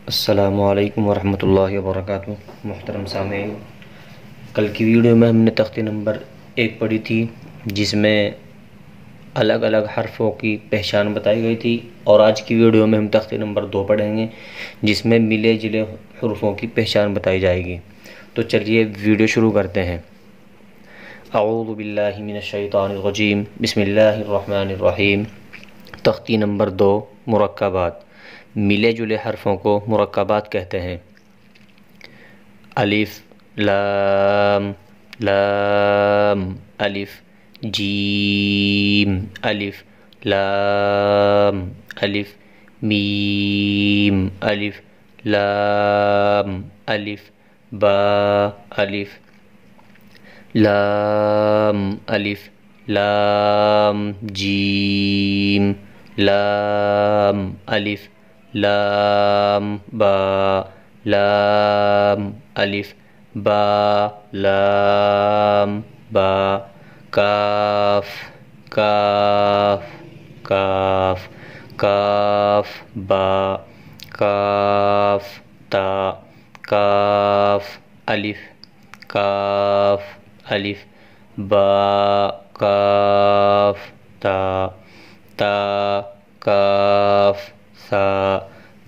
السلام علیکم ورحمۃ اللہ وبرکاتہ۔ محترم سامعین، کل کی ویڈیو میں ہم نے تختی نمبر 1 پڑھی تھی، جس میں الگ الگ حرفوں کی پہچان بتائی گئی تھی، اور آج کی ویڈیو میں ہم تختی نمبر 2 پڑھیں گے، جس میں ملے جلے حروفوں کی پہچان بتائی جائے گی۔ تو چلیے ویڈیو شروع کرتے ہیں۔ اعوذ باللہ من الشیطان الرجیم، بسم اللہ الرحمن الرحیم۔ تختی نمبر 2، مرکبات۔ ملے جلے حرفوں کو مرکبات کہتے ہیں۔ الف، لام، لام، الف، جیم، الف، لام، الف، میم، الف، لام، الف، با، الف، لام، الف، لام، جیم، لام، الف، لام، با، لام، الف، با، لام، با، کاف، کاف، کاف، کاف، با، کاف، تا، کاف، الف، کاف، الف، با، کاف، تا، تا، کاف، سا،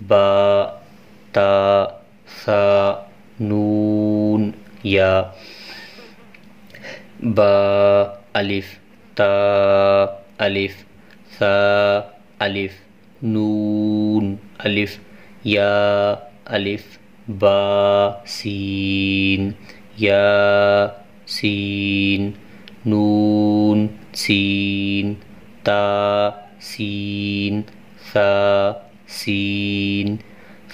با، تا، سا، نون، یا، با، الف، تا، الف، سا، الف، نون، الف، یا، الف، با، سین، یا، سین، نون، سین، تا، سین، سا، سین،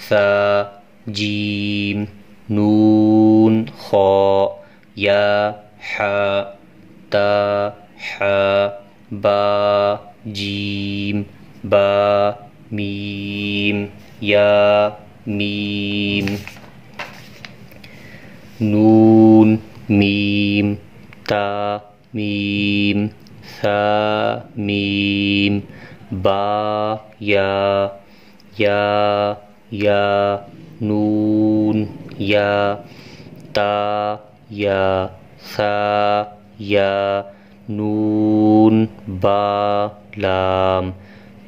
سا، جیم، نون، خا، یا، حا، تا، حا، با، جیم، با، میم، یا، میم، نون، میم، تا، میم، سا، میم، با، یا، یا، نون، یا، تا، یا، سا، یا، نون، با، لام،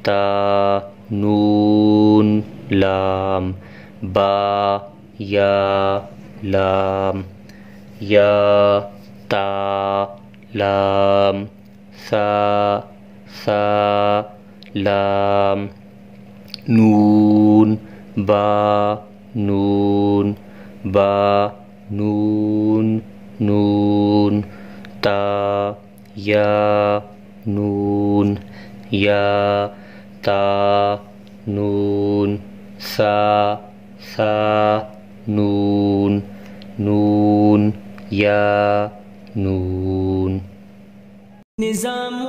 تا، نون، لام، با، یا، لام، یا، تا، لام، سا، سا، لام، نون، با، نون، با، نون، نون، تا، یا، نون، یا، تا، نون، سا، سا، نون، نون، یا، نون۔ نظام